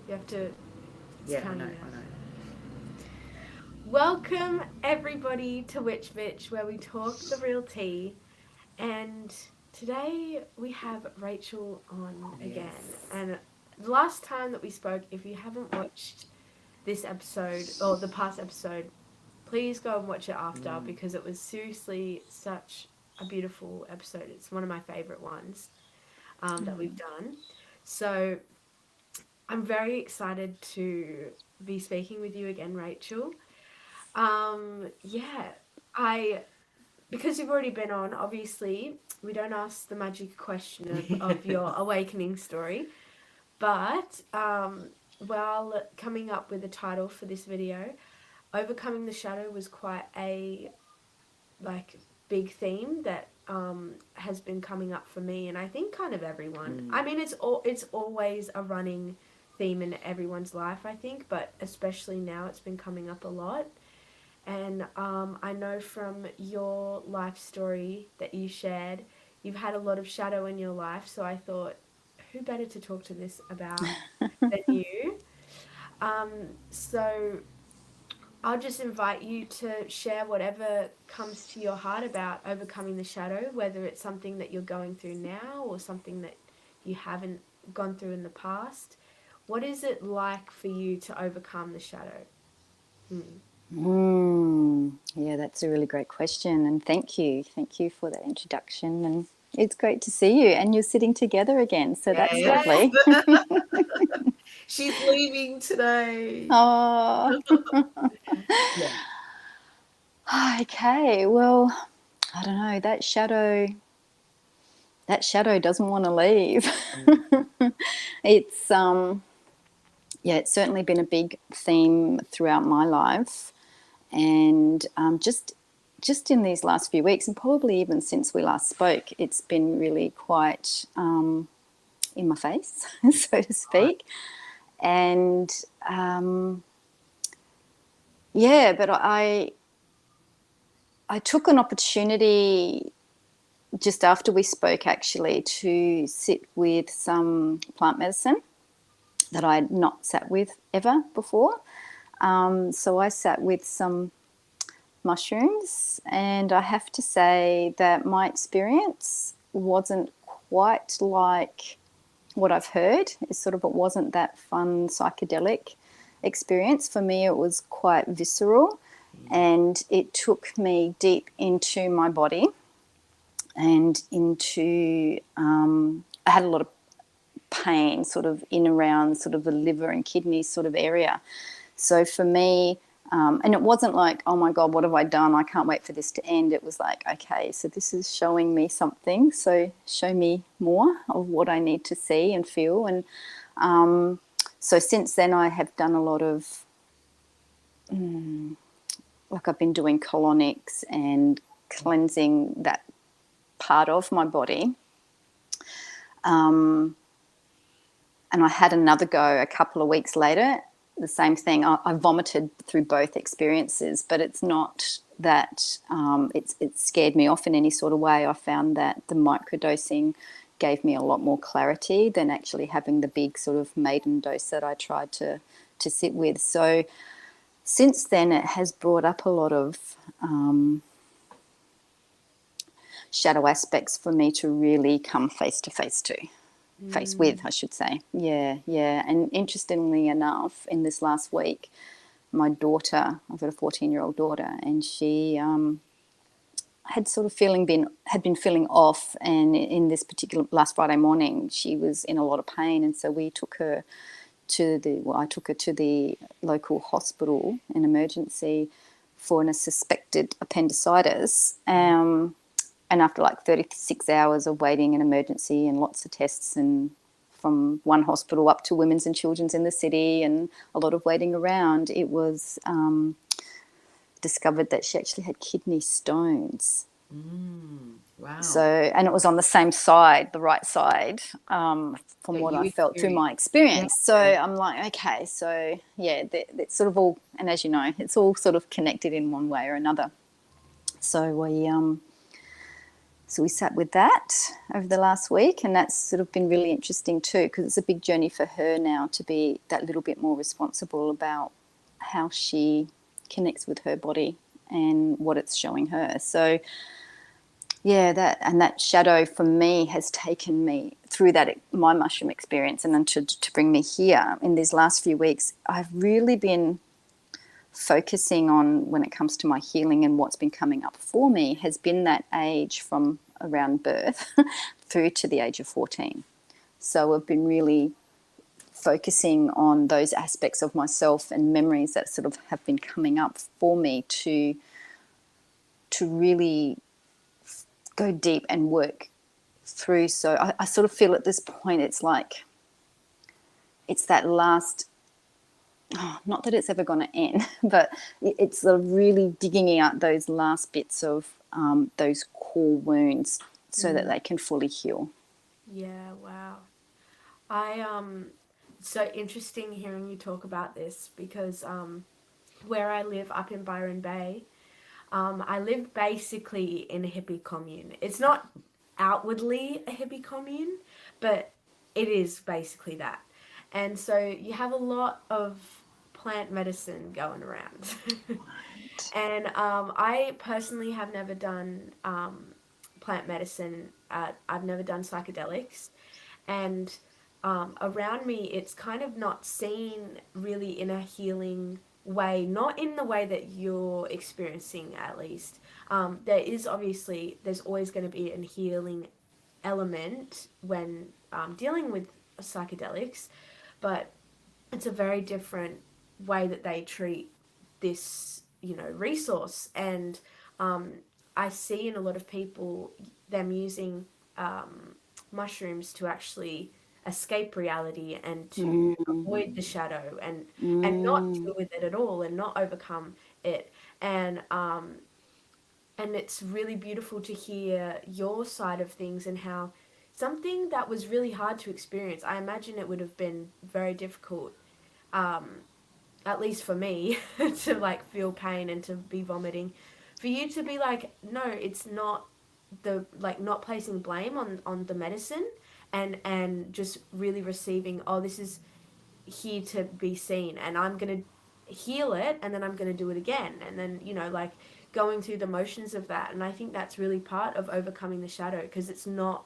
You have to. It's Yeah, kind of. I know. Welcome everybody to Witch Bitch, where we talk the real tea. And today we have Rachel on again. Yes. And the last time that we spoke, if you haven't watched this episode or the past episode, please go and watch it after Mm. because it was seriously such a beautiful episode. It's one of my favorite ones that we've done. So I'm very excited to be speaking with you again, Rachel. Yeah, I because you've already been on. Obviously, we don't ask the magic question of your awakening story, but while coming up with a title for this video, overcoming the shadow was quite a like big theme that has been coming up for me, and I think kind of everyone. Mm. I mean, it's always a running theme in everyone's life, I think, but especially now it's been coming up a lot. And I know from your life story that you shared, you've had a lot of shadow in your life. So I thought, who better to talk to this about than you? So I'll just invite you to share whatever comes to your heart about overcoming the shadow, whether it's something that you're going through now or something that you haven't gone through in the past. What is it like for you to overcome the shadow? Hmm. Yeah, that's a really great question. And thank you. Thank you for that introduction. And it's great to see you. And you're sitting together again. So that's Yes. lovely. She's leaving today. Oh, Yeah. okay. Well, I don't know. That shadow doesn't want to leave. Mm. It's yeah, it's certainly been a big theme throughout my life, and just in these last few weeks, and probably even since we last spoke, it's been really quite in my face, so to Right. speak. And um, yeah, but I took an opportunity just after we spoke actually to sit with some plant medicine that I had not sat with ever before. So I sat with some mushrooms, and I have to say that my experience wasn't quite like what I've heard. It wasn't that fun psychedelic experience. For me, it was quite visceral, Mm. and it took me deep into my body and into. I had a lot of pain, sort of in around sort of the liver and kidneys sort of area. So for me, and it wasn't like, oh my God, what have I done? I can't wait for this to end. It was like, okay, so this is showing me something. So show me more of what I need to see and feel. And so since then, I have done a lot of, like, I've been doing colonics and cleansing that part of my body. And I had another go a couple of weeks later. The same thing. I vomited through both experiences, but it's not that it scared me off in any sort of way. I found that the microdosing gave me a lot more clarity than actually having the big sort of maiden dose that I tried to sit with. So since then, it has brought up a lot of shadow aspects for me to really come face to face with, Mm. I should say. Yeah, yeah. And interestingly enough, in this last week, my daughter, I've got a 14-year-old daughter, and she had sort of had been feeling off, and in this particular last Friday morning, she was in a lot of pain, and so we took her I took her to the local hospital in emergency for a suspected appendicitis. And after like 36 hours of waiting in emergency and lots of tests, and from one hospital up to women's and children's in the city and a lot of waiting around, it was discovered that she actually had kidney stones. Mm. So, Wow. and it was on the same side, the right side, from That what I you felt through my experienced. Yeah. experience. So I'm like, okay, so yeah, it's sort of all, and as you know, it's all sort of connected in one way or another. So So we sat with that over the last week, and that's sort of been really interesting too, because it's a big journey for her now to be that little bit more responsible about how she connects with her body and what it's showing her. So yeah, that shadow for me has taken me through my mushroom experience, and then to bring me here in these last few weeks. I've really been focusing on, when it comes to my healing and what's been coming up for me, has been that age from around birth through to the age of 14. So I've been really focusing on those aspects of myself and memories that sort of have been coming up for me to really go deep and work through. So I sort of feel at this point it's like it's that last, not that it's ever going to end, but it's sort of really digging out those last bits of those core wounds so that they can fully heal. Yeah, wow. So interesting hearing you talk about this, because where I live up in Byron Bay, I live basically in a hippie commune. It's not outwardly a hippie commune, but it is basically that. And so you have a lot of plant medicine going around. And I personally have never done plant medicine. I've never done psychedelics. And around me, it's kind of not seen really in a healing way, not in the way that you're experiencing, at least. There is obviously, there's always going to be a healing element when dealing with psychedelics, but it's a very different way that they treat this, resource. And I see in a lot of people them using mushrooms to actually escape reality and to avoid the shadow and not deal with it at all and not overcome it. And it's really beautiful to hear your side of things and how something that was really hard to experience. I imagine it would have been very difficult, at least for me, to like feel pain and to be vomiting. For you to be like, no, it's not, the like not placing blame on the medicine, and just really receiving, oh, this is here to be seen, and I'm gonna heal it, and then I'm gonna do it again, and then like going through the motions of that. And I think that's really part of overcoming the shadow, because it's not,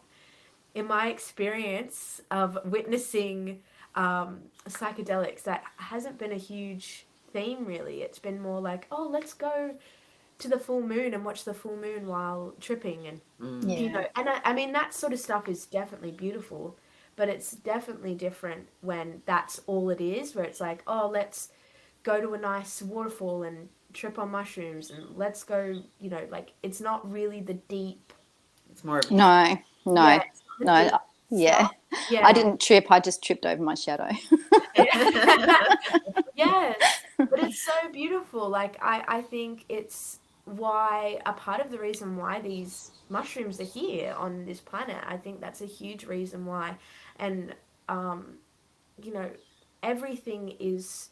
in my experience of witnessing psychedelics, that hasn't been a huge theme really. It's been more like, oh, let's go to the full moon and watch the full moon while tripping, and and I mean that sort of stuff is definitely beautiful, but it's definitely different when that's all it is, where it's like, oh, let's go to a nice waterfall and trip on mushrooms, and let's go, like it's not really the deep. It's more of No. Yeah, yeah. I didn't trip. I just tripped over my shadow. Yes, but it's so beautiful. Like I think it's why, a part of the reason why these mushrooms are here on this planet. I think that's a huge reason why. And you know, everything is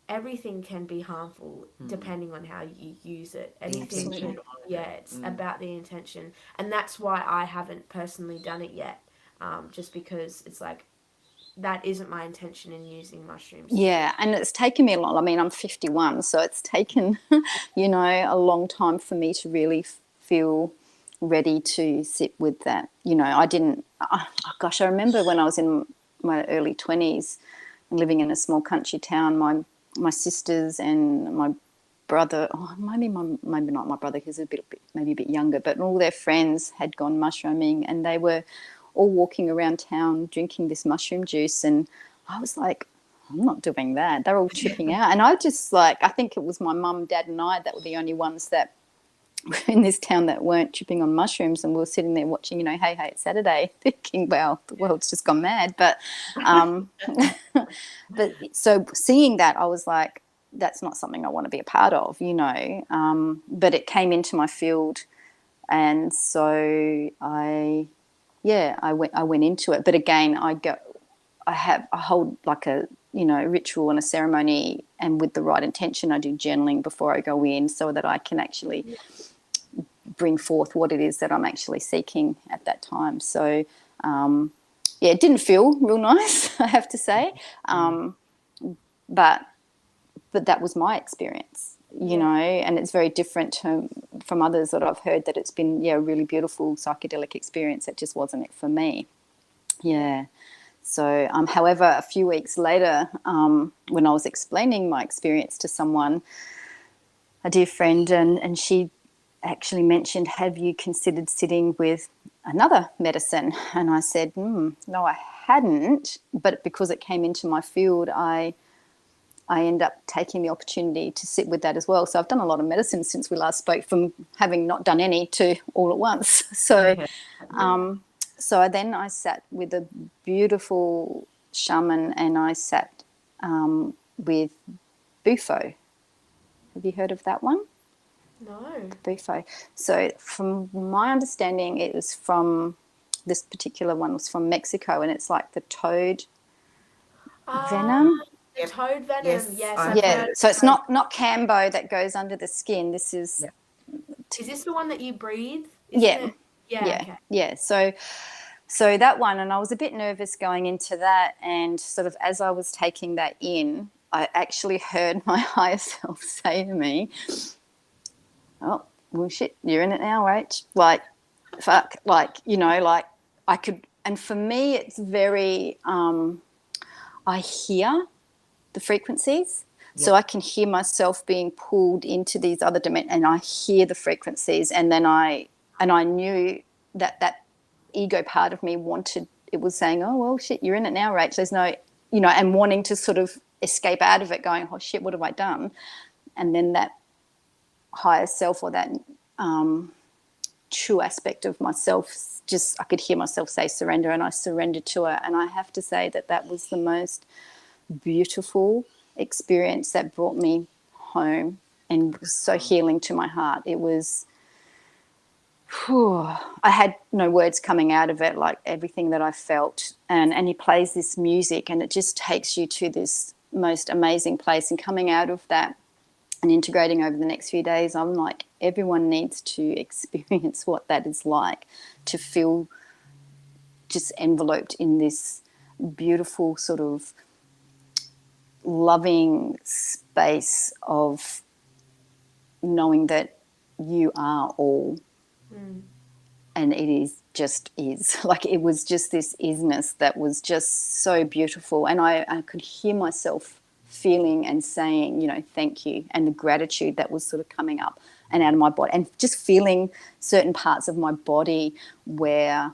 everything can be harmful depending on how you use it. Anything can, yeah, it's about the intention. And that's why I haven't personally done it yet. Just because it's like, that isn't my intention in using mushrooms. Yeah, and it's taken me a long, I mean, I'm 51, so it's taken, a long time for me to really feel ready to sit with that. I didn't, I remember when I was in my early 20s and living in a small country town, my sisters and my brother, maybe not my brother, because he's maybe a bit younger, but all their friends had gone mushrooming, and they were all walking around town drinking this mushroom juice, and I was like, I'm not doing that. They're all tripping out. And I just I think it was my mum, dad and I that were the only ones that were in this town that weren't tripping on mushrooms, and we were sitting there watching, hey, it's Saturday, thinking, well, the world's just gone mad. But but so seeing that, I was like, that's not something I want to be a part of, but it came into my field, and so I went into it. But again, I hold like a ritual and a ceremony, and with the right intention, I do journaling before I go in, so that I can actually bring forth what it is that I'm actually seeking at that time. So, yeah, it didn't feel real nice, I have to say, but that was my experience, you know, and it's very different from others that I've heard that it's been, a really beautiful psychedelic experience. It just wasn't it for me. Yeah. So, however, a few weeks later, when I was explaining my experience to someone, a dear friend, and she actually mentioned, have you considered sitting with another medicine? And I said, no, I hadn't, but because it came into my field, I end up taking the opportunity to sit with that as well. So I've done a lot of medicine since we last spoke, from having not done any to all at once. So, so then I sat with a beautiful shaman, and I sat with Bufo. Have you heard of that one? No. Bufo. So from my understanding, it was from, this particular one was from Mexico, and it's like the toad venom. The toad venom. Yes, I've I've Yeah, heard. so it's not Cambo that goes under the skin. This is Is this the one that you breathe? Yeah. Yeah. Okay. Yeah. So that one, and I was a bit nervous going into that, and sort of as I was taking that in, I actually heard my higher self say to me, "Oh, well, shit, you're in it now, Rach." Like, fuck, like, you know, like I could. And for me, it's very, I hear the frequencies. So I can hear myself being pulled into these other dimensions, and I hear the frequencies, and then I knew that ego part of me wanted, it was saying, oh, well, shit, you're in it now, Rach. There's no, you know, and wanting to sort of escape out of it, going, oh, shit, what have I done? And then that higher self, or that true aspect of myself, just, I could hear myself say surrender, and I surrendered to it. And I have to say that was the most beautiful experience that brought me home and was so healing to my heart. It was, I had no words coming out of it, like everything that I felt. And he plays this music, and it just takes you to this most amazing place. And coming out of that and integrating over the next few days, I'm like, everyone needs to experience what that is like, to feel just enveloped in this beautiful sort of loving space of knowing that you are all, and it is just is. Like, it was just this isness that was just so beautiful, and I could hear myself feeling and saying, you know, thank you, and the gratitude that was sort of coming up and out of my body, and just feeling certain parts of my body where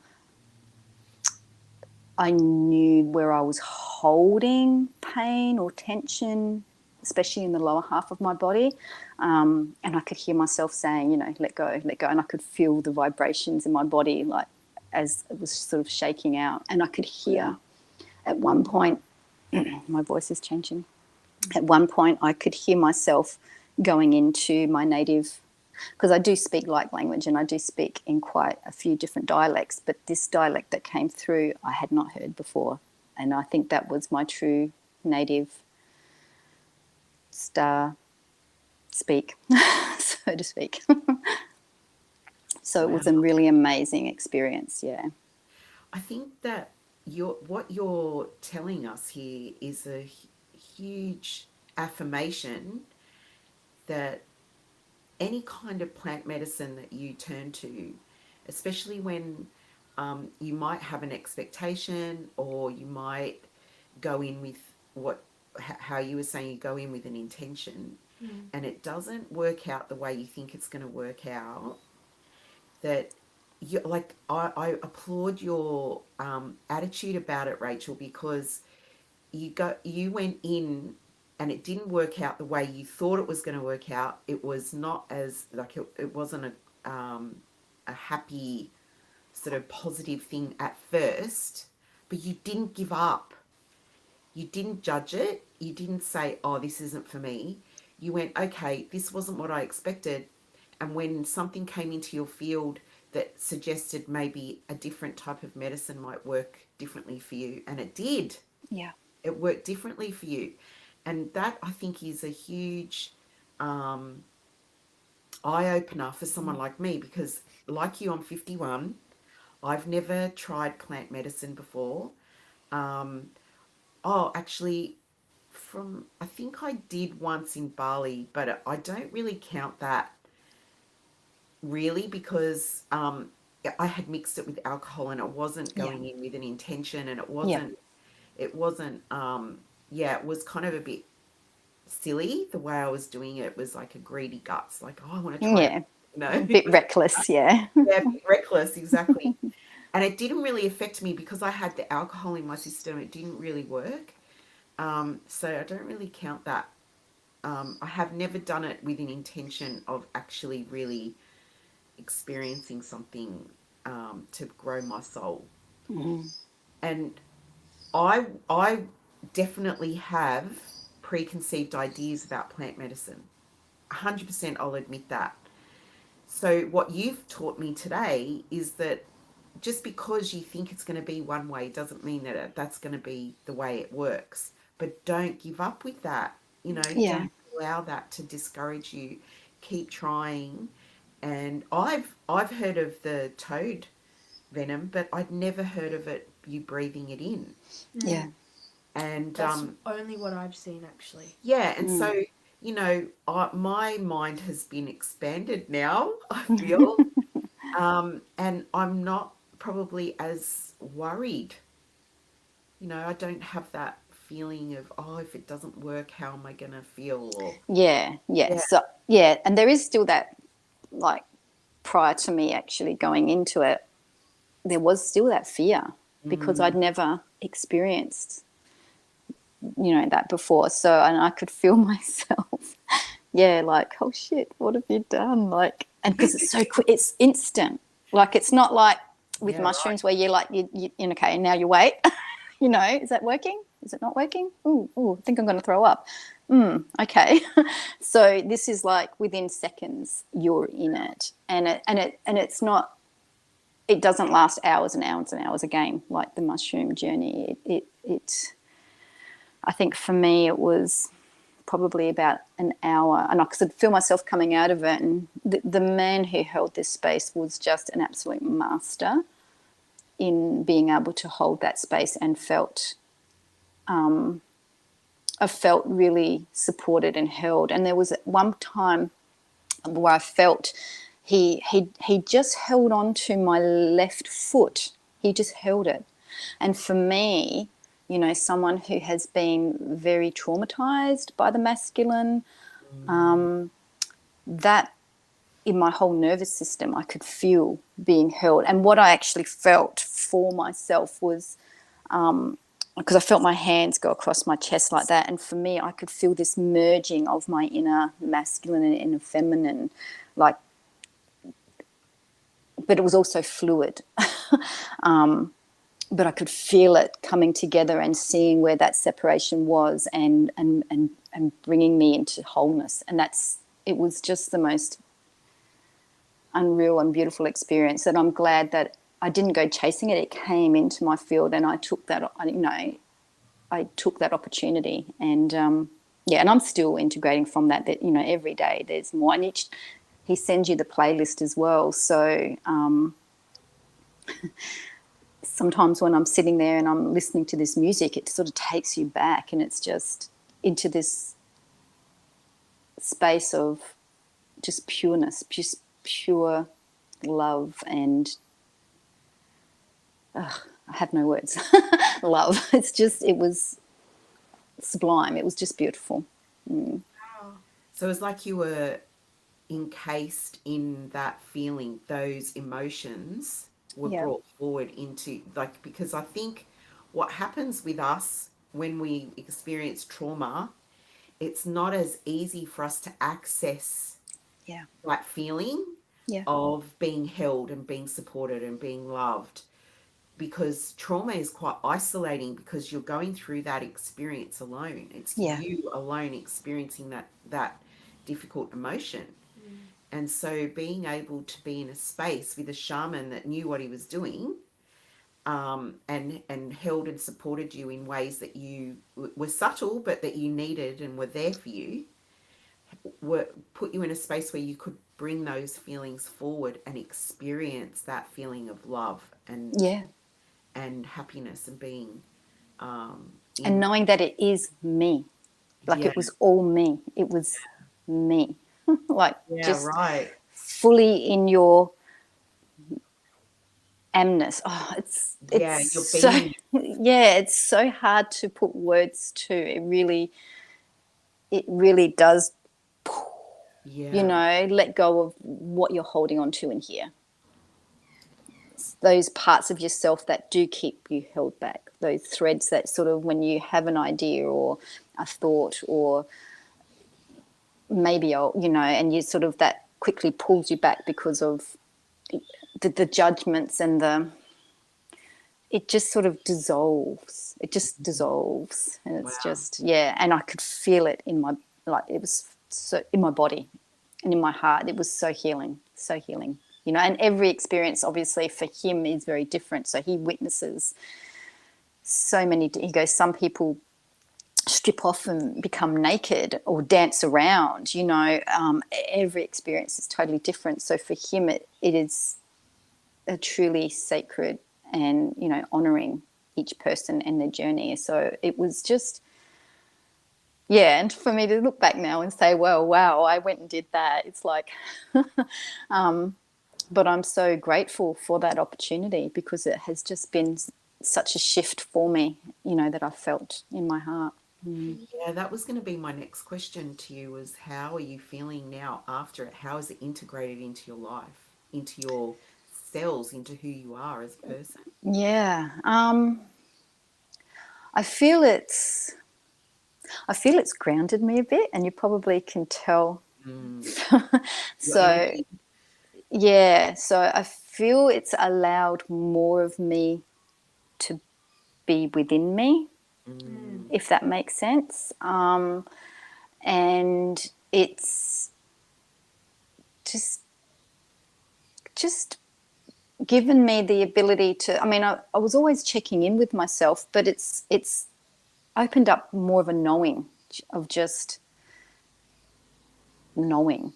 I knew where I was holding pain or tension, especially in the lower half of my body. And I could hear myself saying, you know, let go, let go. And I could feel the vibrations in my body, like, as it was sort of shaking out. And I could hear at one point, my voice is changing. At one point, I could hear myself going into my native, because I do speak light language, and I do speak in quite a few different dialects, but this dialect that came through I had not heard before, and I think that was my true native star speak, so to speak. So it was a really amazing experience, yeah. I think that what you're telling us here is a huge affirmation that any kind of plant medicine that you turn to, especially when you might have an expectation, or you might go in with how you were saying, you go in with an intention, and it doesn't work out the way you think it's going to work out, that you, like, I applaud your attitude about it, Rachel, because you went in and it didn't work out the way you thought it was going to work out. It was not as, like, it wasn't a happy sort of positive thing at first, but you didn't give up. You didn't judge it. You didn't say, oh, this isn't for me. You went, okay, this wasn't what I expected. And when something came into your field that suggested maybe a different type of medicine might work differently for you, and it did. Yeah. It worked differently for you. And that, I think, is a huge eye-opener for someone like me, because like you, I'm 51. I've never tried plant medicine before. Um, actually, I think I did once in Bali, but I don't really count that really, because I had mixed it with alcohol, and it wasn't Yeah. going in with an intention, and Yeah. it wasn't, yeah, it was kind of a bit silly the way I was doing it. It was like a greedy guts, like, oh, I want to try it, Yeah. you know. A bit reckless. Yeah. Yeah, a bit reckless, exactly. And it didn't really affect me because I had the alcohol in my system. It didn't really work. So I don't really count that. I have never done it with an intention of actually really experiencing something, to grow my soul. Mm. And I definitely have preconceived ideas about plant medicine. 100%, I'll admit that. So what you've taught me today is that just because you think it's going to be one way doesn't mean that that's going to be the way it works. But don't give up with that. You know, Yeah. don't allow that to discourage you. Keep trying. And I've heard of the toad venom, but I'd never heard of it, you breathing it in. Yeah. And That's only what I've seen, actually. yeah, and Mm. so, you know, my mind has been expanded now, I feel. And I'm not probably as worried. You know, I don't have that feeling of, oh, if it doesn't work, how am I going to feel? Or, Yeah. Yeah. yeah. So, yeah. And there is still that, like, prior to me actually going into it, there was still that fear because I'd Mm, never experienced, that before. So, and I could feel myself, yeah, like, oh shit, what have you done? Like, and because it's so quick, it's instant. Like, it's not like with yeah, right. mushrooms where you're like, okay, now you wait. Is that working? Is it not working? Ooh, I think I'm going to throw up. Okay. So this is like within seconds you're in it, and it's not. It doesn't last hours and hours and hours again like the mushroom journey. It I think for me it was probably about an hour, and I could feel myself coming out of it. And the man who held this space was just an absolute master in being able to hold that space, and I felt really supported and held. And there was one time where I felt he just held on to my left foot. He just held it. And for me, someone who has been very traumatized by the masculine, Mm, that in my whole nervous system, I could feel being held. And what I actually felt for myself was, because I felt my hands go across my chest like that. And for me, I could feel this merging of my inner masculine and inner feminine, like, but it was also fluid. But I could feel it coming together and seeing where that separation was, and bringing me into wholeness. And it was just the most unreal and beautiful experience, that I'm glad that I didn't go chasing it. It came into my field, and I took that, I took that opportunity. And yeah, and I'm still integrating from that, every day there's more. And he sends you the playlist as well. So sometimes when I'm sitting there and I'm listening to this music, it sort of takes you back, and it's just into this space of just pureness, just pure love. And I have no words. Love. It was sublime. It was just beautiful. Wow. so it's like you were encased in that feeling. Those emotions were Yeah. brought forward into, like, because I think what happens with us when we experience trauma, it's not as easy for us to access Yeah. that feeling Yeah. of being held and being supported and being loved, because trauma is quite isolating, because you're going through that experience alone. It's Yeah. you alone experiencing that difficult emotion. Mm. And so being able to be in a space with a shaman that knew what he was doing, and held and supported you in ways that you were subtle, but that you needed and were there for you, were put you in a space where you could bring those feelings forward and experience that feeling of love Yeah. and happiness and being And knowing that it is me. Like, yeah, it was all me. It was me. Like, yeah, just right. fully in your amness. Oh, Yeah, it's you're so being yeah, it's so hard to put words to. It really does, yeah, let go of what you're holding on to in here. Those parts of yourself that do keep you held back, those threads that sort of, when you have an idea or a thought, or maybe, and you sort of, that quickly pulls you back because of the judgments, and it just sort of dissolves. It just dissolves, and it's wow. just, yeah. And I could feel it in my, like, it was so in my body and in my heart. It was so healing, so healing. And every experience, obviously, for him is very different. So he witnesses so many. He goes, some people strip off and become naked or dance around. Every experience is totally different. So for him, it is a truly sacred, and honoring each person and their journey. So it was just, yeah. And for me to look back now and say, well, wow, I went and did that, it's like but I'm so grateful for that opportunity, because it has just been such a shift for me, that I felt in my heart. Yeah, that was going to be my next question to you, was how are you feeling now after it? How is it integrated into your life, into your cells, into who you are as a person? Yeah. I feel it's grounded me a bit, and you probably can tell. Mm, your So energy. yeah, so I feel it's allowed more of me to be within me, Mm, if that makes sense. And it's just given me the ability to. I mean, I was always checking in with myself, but it's opened up more of a knowing, of just knowing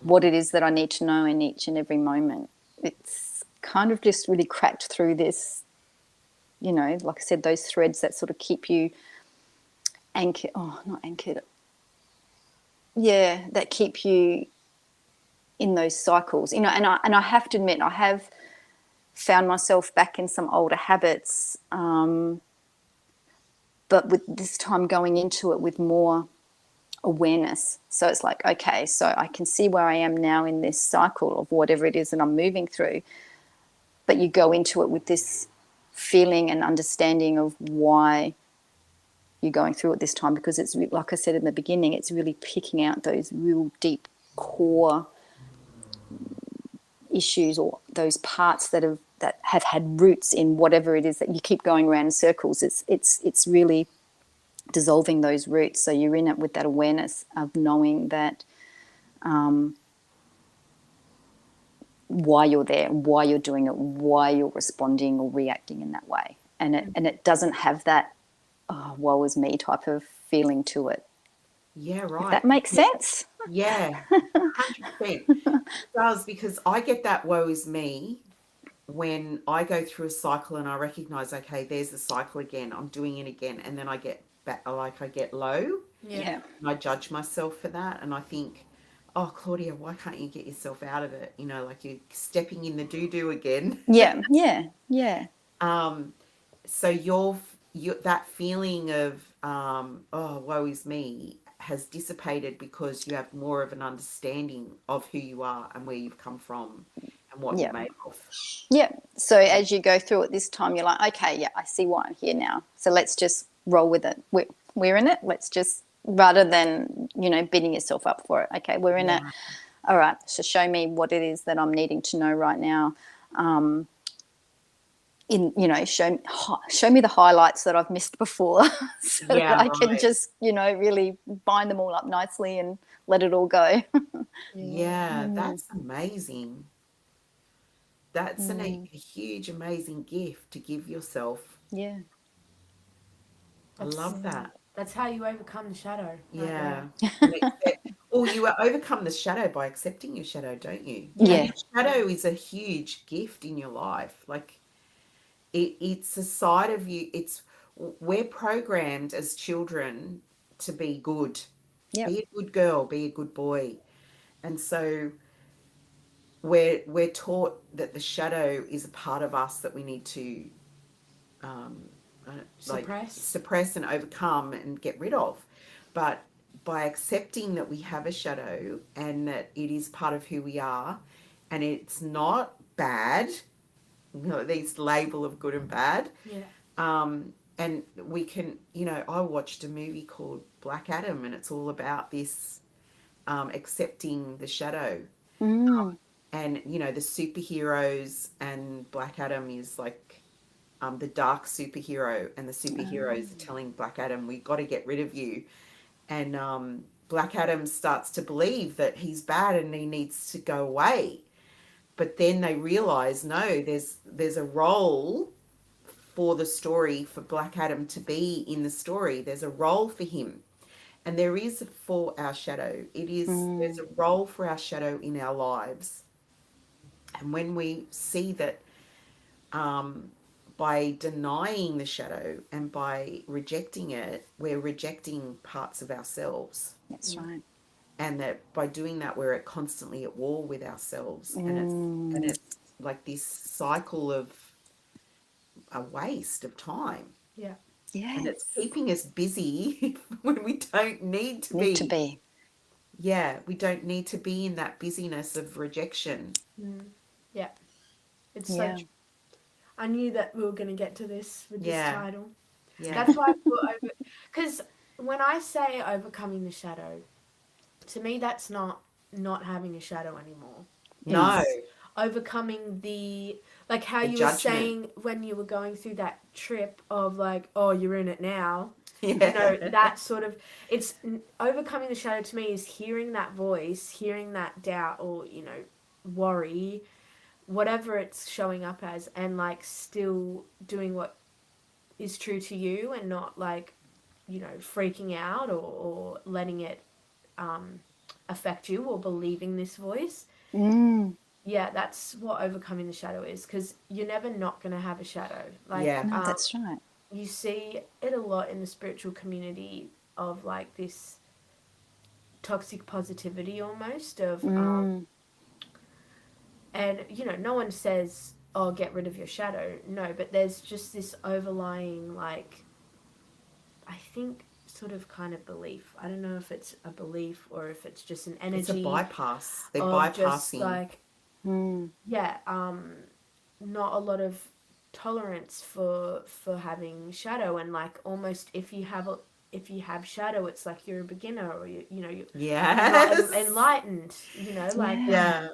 what it is that I need to know in each and every moment. It's kind of just really cracked through this, like I said, those threads that sort of keep you anchored. Oh, not anchored. Yeah, that keep you in those cycles. And I have to admit, I have found myself back in some older habits, but with this time going into it with more awareness. So it's like, okay, so I can see where I am now in this cycle of whatever it is that I'm moving through, but you go into it with this feeling and understanding of why you're going through it this time, because it's, like I said in the beginning, it's really picking out those real deep core issues, or those parts that have had roots in whatever it is that you keep going around in circles. It's really dissolving those roots. So you're in it with that awareness of knowing that why you're there, why you're doing it, why you're responding or reacting in that way, and it doesn't have that woe is me type of feeling to it. yeah, If right. that makes sense. Yeah, 100%. It does, because I get that woe is me when I go through a cycle and I recognize, okay, there's the cycle again. I'm doing it again. And then I get back, like I get low, Yeah. and I judge myself for that. And I think, oh, Claudia, why can't you get yourself out of it? Like you're stepping in the doo-doo again. Yeah, yeah, yeah, Um, so that feeling of oh, woe is me has dissipated because you have more of an understanding of who you are and where you've come from and what you're yeah. made of. Yeah. So as you go through it this time, you're like, okay, yeah, I see why I'm here now. So let's just roll with it. We're in it. Let's just, rather than, beating yourself up for it. Okay, we're in it. Yeah. All right. So show me what it is that I'm needing to know right now. Show me the highlights that I've missed before, so that Yeah, I can right. just, really bind them all up nicely and let it all go. Yeah, that's amazing. That's a Mm, huge, amazing gift to give yourself. yeah. I That's love that. that's how you overcome the shadow right Yeah. there. And accept Well, you overcome the shadow by accepting your shadow, don't you? Yeah. And Yeah. the shadow is a huge gift in your life. Like it's a side of you. We're programmed as children to be good, Yep. be a good girl, be a good boy, and so we're taught that the shadow is a part of us that we need to um, like Suppress. suppress and overcome and get rid of. But by accepting that we have a shadow and that it is part of who we are, and it's not bad, these label of good and bad. Yeah. And we can, I watched a movie called Black Adam, and it's all about this accepting the shadow. Mm. And, the superheroes, and Black Adam is like the dark superhero, and the Oh. superheroes are telling Black Adam, we got to get rid of you. And Black Adam starts to believe that he's bad and he needs to go away. But then they realize, no, there's a role for the story for Black Adam to be in the story. There's a role for him. And there is for our shadow. There's Mm. a role for our shadow in our lives. And when we see that um, by denying the shadow and by rejecting it, we're rejecting parts of ourselves. That's right. And that by doing that, we're constantly at war with ourselves. And Mm. it's like this cycle of a waste of time. Yeah. And it's Yes. keeping us busy when we don't need to Need to be. be. Yeah, we don't need to be in that busyness of rejection. Yeah. It's so Yeah. true. I knew that we were going to get to this with this Yeah, title. yeah. That's why I put because when I say overcoming the shadow, to me that's not having a shadow anymore. No, It's overcoming the, like how the you were judgment. saying when you were going through that trip of like, oh, you're in it now. Yeah. That sort of, it's overcoming the shadow to me is hearing that voice, hearing that doubt or, worry, whatever it's showing up as, and like still doing what is true to you and not like, freaking out or letting it affect you or believing this voice. Mm. Yeah, that's what overcoming the shadow is, because you're never not going to have a shadow. Like, Yeah. No, that's right. you see it a lot in the spiritual community of like this toxic positivity almost of Mm. and no one says, oh, get rid of your shadow. No, but there's just this overlying, like, I think sort of kind of belief. I don't know if it's a belief or if it's just an It's a energy bypass. They're of just bypassing. like, Mm. yeah, not a lot of tolerance for having shadow, and like almost if you have shadow, it's like you're a beginner, or you're not Yes. enlightened, like Yeah. Yeah.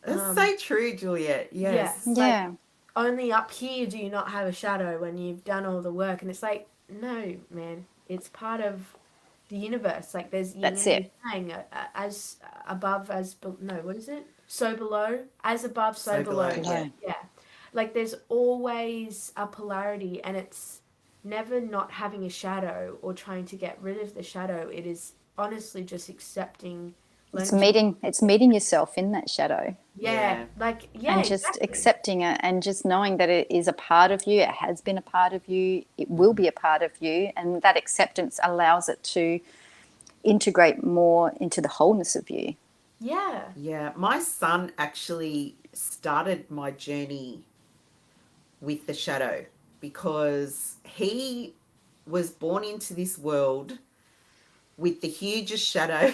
That's um so true, Juliet. yeah, Yes. like Yeah. only up here do you not have a shadow when you've done all the work, and it's like, no, man, it's part of the universe. Like there's yin That's and it. yang, as above no, what is it, so below, as above so So below. below. Yeah. Below. Yeah, like there's always a polarity, and it's never not having a shadow or trying to get rid of the shadow. It is honestly just accepting, It's learning to, meeting yourself in that shadow yeah, Yeah. like, yeah, and just exactly. accepting it and just knowing that it is a part of you. It has been a part of you. It will be a part of you, and that acceptance allows it to integrate more into the wholeness of you. Yeah. Yeah. My son actually started my journey with the shadow because he was born into this world with the hugest shadow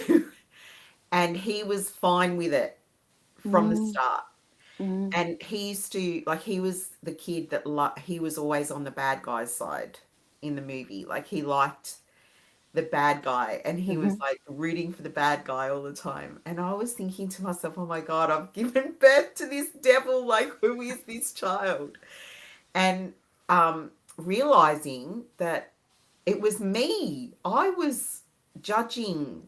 and he was fine with it from the Mm. start. Mm. And he used to, like, he was the kid that he was always on the bad guy's side in the movie. Like he liked the bad guy and he was Mm-hmm. like rooting for the bad guy all the time. And I was thinking to myself, oh my God, I've given birth to this devil. Like, who is this child? And realizing that it was me. I was judging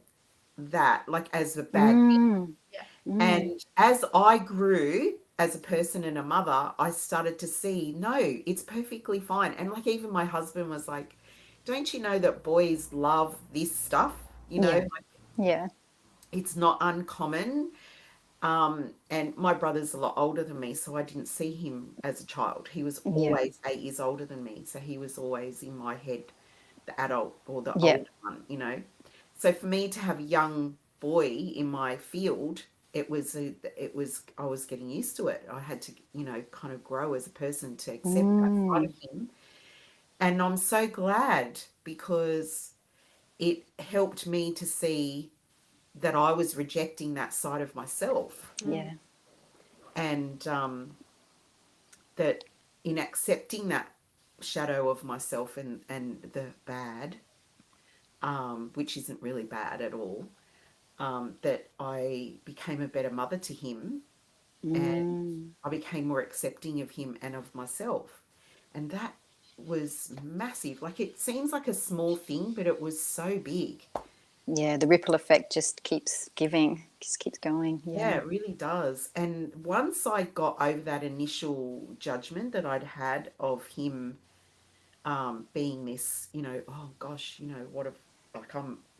that like as a bad thing. Mm. Yeah. Mm. And as I grew as a person and a mother, I started to see, no, it's perfectly fine. And like even my husband was like, don't you know that boys love this stuff? Yeah. Like, Yeah. it's not uncommon. And my brother's a lot older than me, so I didn't see him as a child. He was Yeah. always 8 years older than me, so he was always in my head, the adult or the Yeah. older one, you know. So for me to have a young boy in my field, I was getting used to it. I had to, you know, kind of grow as a person to accept that side of him. And I'm so glad because it helped me to see that I was rejecting that side of myself, Yeah. and that in accepting that shadow of myself and the bad, which isn't really bad at all, that I became a better mother to him, and I became more accepting of him and of myself. And that was massive. Like, it seems like a small thing, but it was so big. Yeah, the ripple effect just keeps giving, just keeps going. Yeah, Yeah. it really does. And once I got over that initial judgment that I'd had of him, being this, you know, oh gosh, you know, what if, like,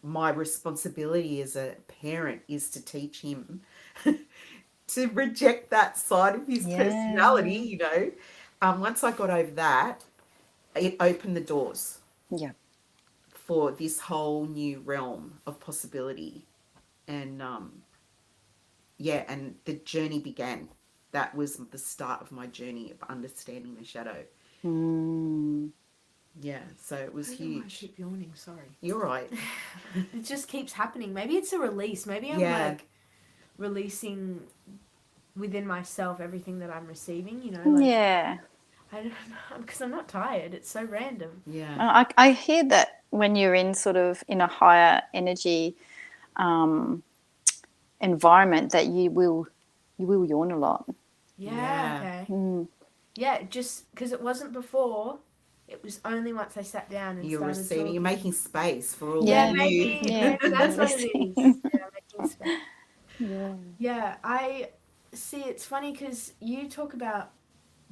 my responsibility as a parent is to teach him to reject that side of his personality, Yeah. you know. Once I got over that, it opened the doors Yeah. for this whole new realm of possibility. And yeah, and the journey began. That was the start of my journey of understanding the shadow. Yeah, so it was I don't know why I huge. keep yawning, sorry. You're right. It just keeps happening. Maybe it's a release. Maybe I'm Yeah. like releasing within myself everything that I'm receiving, you know, like Yeah. I don't know, because I'm not tired. It's so random. Yeah. I hear that when you're in sort of in a higher energy environment that you will yawn a lot. Yeah, Yeah. okay. Yeah, just because it wasn't before. It was only once I sat down and You're started receiving, you're talking. making space for all Yeah, the new. Yeah, maybe that's what it releasing. is. Yeah, making space. Yeah. Yeah, I see. It's funny because you talk about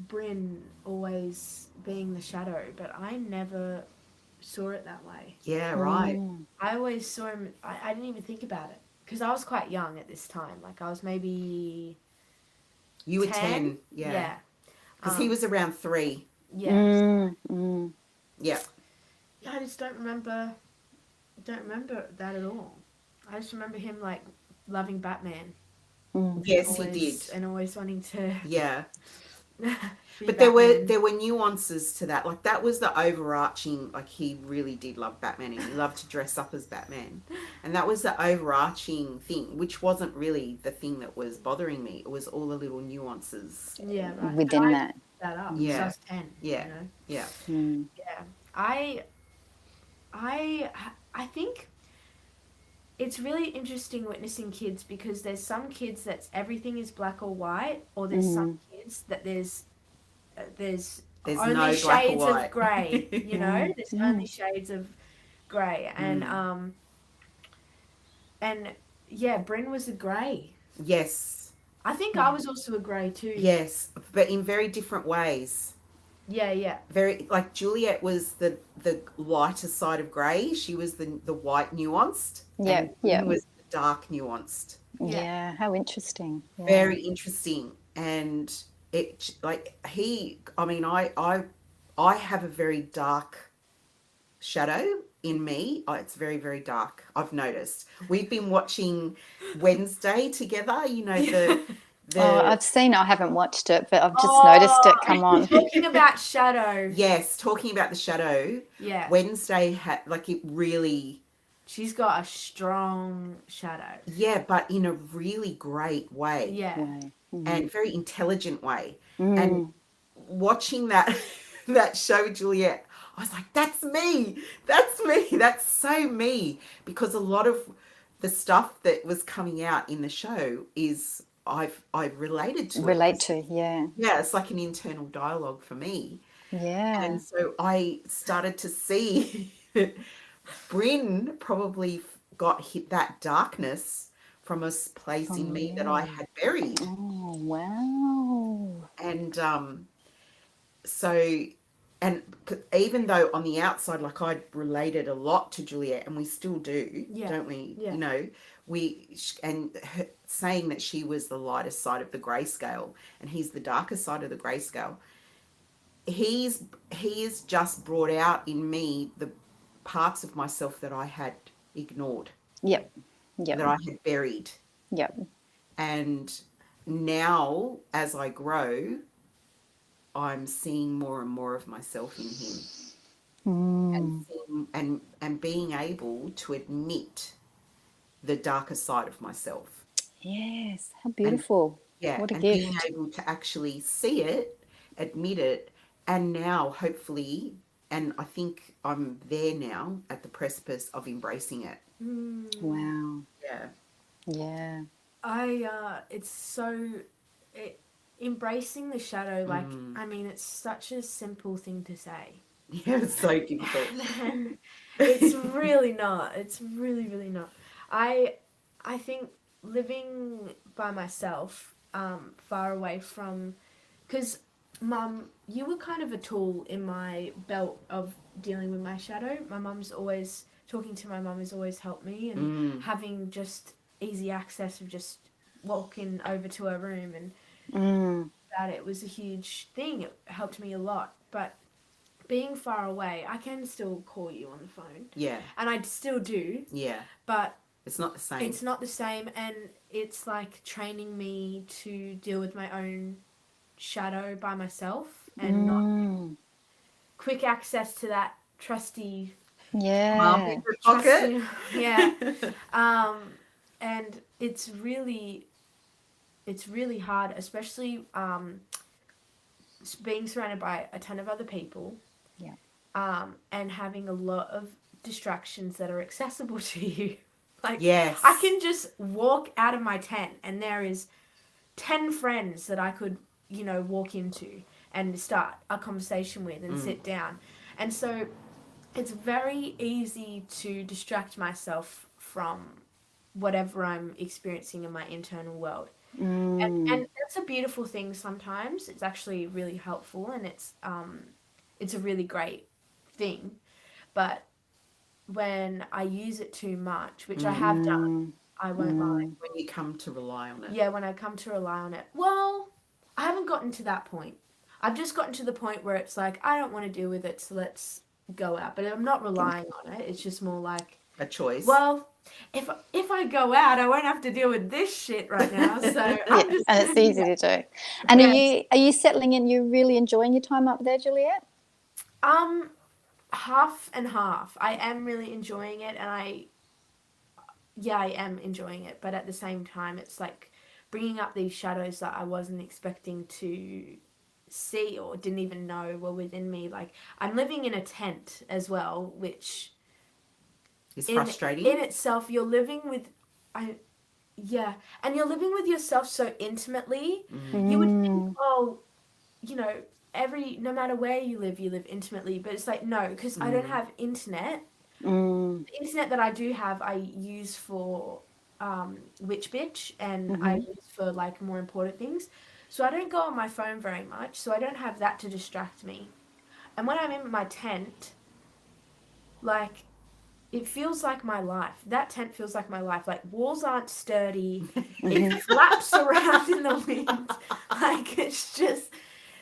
Bryn always being the shadow, but I never saw it that way. Yeah, right. I always saw him. I didn't even think about it because I was quite young at this time. Like I was maybe You were 10. 10, yeah. Yeah. Because he was around 3. Yeah. Yeah. Yeah. I just don't remember. Don't remember that at all. I just remember him like loving Batman. Yes, he did. And always wanting to Yeah. be But Batman. there were nuances to that. Like, that was the overarching, like, he really did love Batman and he loved to dress up as Batman. And that was the overarching thing, which wasn't really the thing that was bothering me. It was all the little nuances. Yeah, right. Within And I that. picked that up. Yeah. So I was 10. Yeah. You know? Yeah. Yeah. I think it's really interesting witnessing kids because there's some kids that's everything is black or white, or there's some kids that there's There's only no black or shades white. of grey. You know, there's only shades of grey, and yeah, Bryn was a grey. Yes. I think I was also a grey too. Yes. But in very different ways. Yeah. Very, like, Juliet was the lighter side of grey. She was the white nuanced. Yeah, And yeah. Bryn was the dark nuanced. Yeah, how interesting. Yeah. Very interesting. And it, like, I mean, I have a very dark shadow in me. It's very, very dark. I've noticed. We've been watching Wednesday together, you know, the I've seen. I haven't watched it, but I've just noticed it come on. Talking about shadow. yes, talking about the shadow. Yeah. Wednesday had, like, it really, She's got a strong shadow. yeah, but in a really great way. Yeah. And very intelligent way. And watching that that show, Juliet, I was like, that's me. That's me. That's so me. Because a lot of the stuff that was coming out in the show is I've related to. Relate to, yeah. Yeah, it's like an internal dialogue for me. Yeah. And so I started to see that Bryn probably got hit that darkness from a place in me that I had buried. Oh, wow. And so and even though on the outside, like I related a lot to Juliet, and we still do, don't we? Yeah. You know, and her, saying that she was the lighter side of the grayscale, and he's the darker side of the grayscale. He's just brought out in me the parts of myself that I had ignored, Yep. Yep. that I had buried, Yep. and now as I grow, I'm seeing more and more of myself in him. And being able to admit the darker side of myself. Yes. How And beautiful. yeah, What a and being gift. able to actually see it, admit it, and now hopefully, and I think I'm there now at the precipice of embracing it. Wow. Yeah. Yeah. It's so, embracing the shadow, like, I mean, it's such a simple thing to say. Yeah, it's so difficult. And it's really not. It's really, really not. I think living by myself, far away from, because Mum, you were kind of a tool in my belt of dealing with my shadow. My mum's always, talking to my mum has always helped me, and having just easy access of just walking over to her room and that, it was a huge thing. It helped me a lot. But being far away, I can still call you on the phone. Yeah. And I still do. Yeah. But it's not the same. It's not the same, and it's like training me to deal with my own shadow by myself and not quick access to that trusty Mum Yeah. in your pocket. yeah. And it's really hard, especially being surrounded by a ton of other people. Yeah. And having a lot of distractions that are accessible to you. Like, Yes. I can just walk out of my tent and there is 10 friends that I could, walk into and start a conversation with and sit down. And so it's very easy to distract myself from whatever I'm experiencing in my internal world. And that's a beautiful thing sometimes. It's actually really helpful, and it's a really great thing. But when I use it too much, which I have done, I won't lie. When you come to rely on it. Yeah, when I come to rely on it. Well, I haven't gotten to that point. I've just gotten to the point where it's like, I don't want to deal with it, so let's go out. But I'm not relying on it. It's just more like A choice. well, if I go out, I won't have to deal with this shit right now. So I'm just and it's easy to do. And Yes. are you settling in? You really enjoying your time up there, Juliet? Half and half. I am really enjoying it, and I am enjoying it. But at the same time, it's like bringing up these shadows that I wasn't expecting to see or didn't even know were within me. Like, I'm living in a tent as well, which It's frustrating. in itself, you're living with, and you're living with yourself so intimately. You would think, no matter where you live intimately, but it's like, no, because I don't have internet. The internet that I do have, I use for Witch Bitch, and I use for like more important things. So I don't go on my phone very much, so I don't have that to distract me. And when I'm in my tent, like, it feels like my life. That tent feels like my life. Like, walls aren't sturdy. It flaps around in the wind. Like, it's just,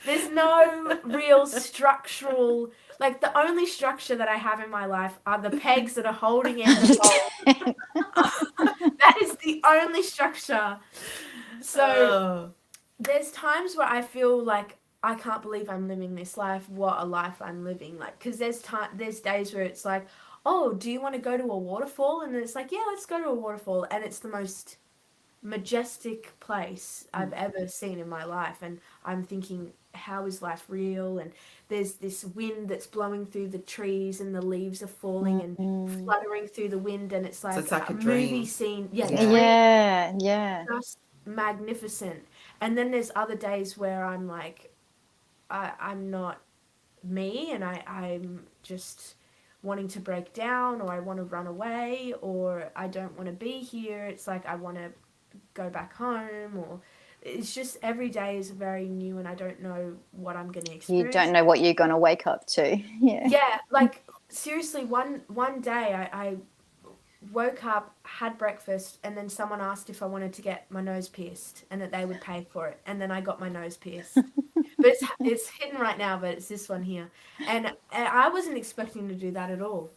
there's no real structural, like, the only structure that I have in my life are the pegs that are holding in the pole. That is the only structure. So there's times where I feel like I can't believe I'm living this life. What a life I'm living. Like, because there's days where it's like, oh, do you want to go to a waterfall? And it's like, yeah, let's go to a waterfall. And it's the most majestic place I've ever seen in my life. And I'm thinking, how is life real? And there's this wind that's blowing through the trees, and the leaves are falling and fluttering through the wind. And it's like, So it's like a movie dream. scene. Yeah. Just magnificent. And then there's other days where I'm like, I'm not me, and I'm just wanting to break down, or I want to run away, or I don't want to be here. It's like I want to go back home, or it's just every day is very new, and I don't know what I'm going to You experience. don't know what you're going to wake up to. Yeah. Yeah, like seriously, one day I woke up, had breakfast, and then someone asked if I wanted to get my nose pierced and that they would pay for it. And then I got my nose pierced. But it's hidden right now, but it's this one here. And I wasn't expecting to do that at all.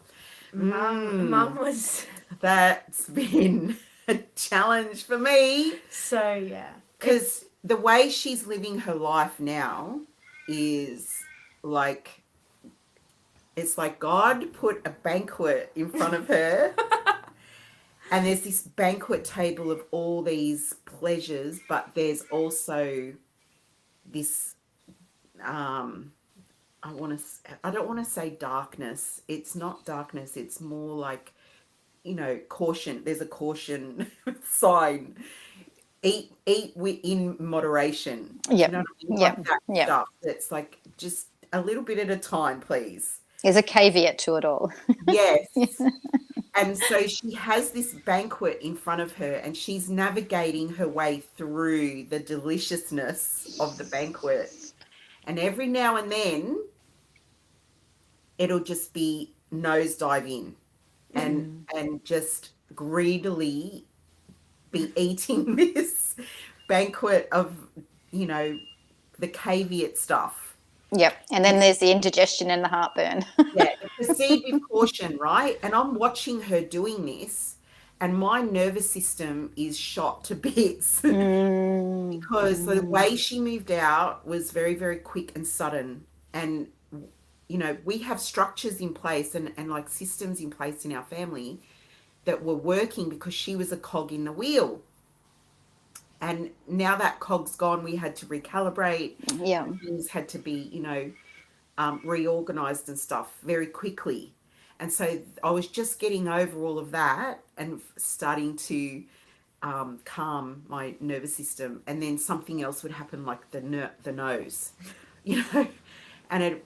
Mum was... That's been a challenge for me. So, yeah. Because the way she's living her life now is like, it's like God put a banquet in front of her. And there's this banquet table of all these pleasures, but there's also this, I don't want to say darkness. It's not darkness. It's more like, caution. There's a caution sign. Eat in moderation. Yep. You know what I mean? Yep. Like that Yep. stuff. It's like just a little bit at a time, please. There's a caveat to it all. Yes. And so she has this banquet in front of her, and she's navigating her way through the deliciousness of the banquet. And every now and then, it'll just be nosedive in and just greedily be eating this banquet of, the caveat stuff. Yep. And then there's the indigestion and the heartburn. Yeah, proceed with caution, right? And I'm watching her doing this, and my nervous system is shot to bits because the way she moved out was very, very quick and sudden. And, we have structures in place and like systems in place in our family that were working because she was a cog in the wheel. And now that cog's gone, we had to recalibrate. Yeah. Things had to be, reorganized and stuff very quickly. And so I was just getting over all of that and starting to calm my nervous system. And then something else would happen, like the nose, and it,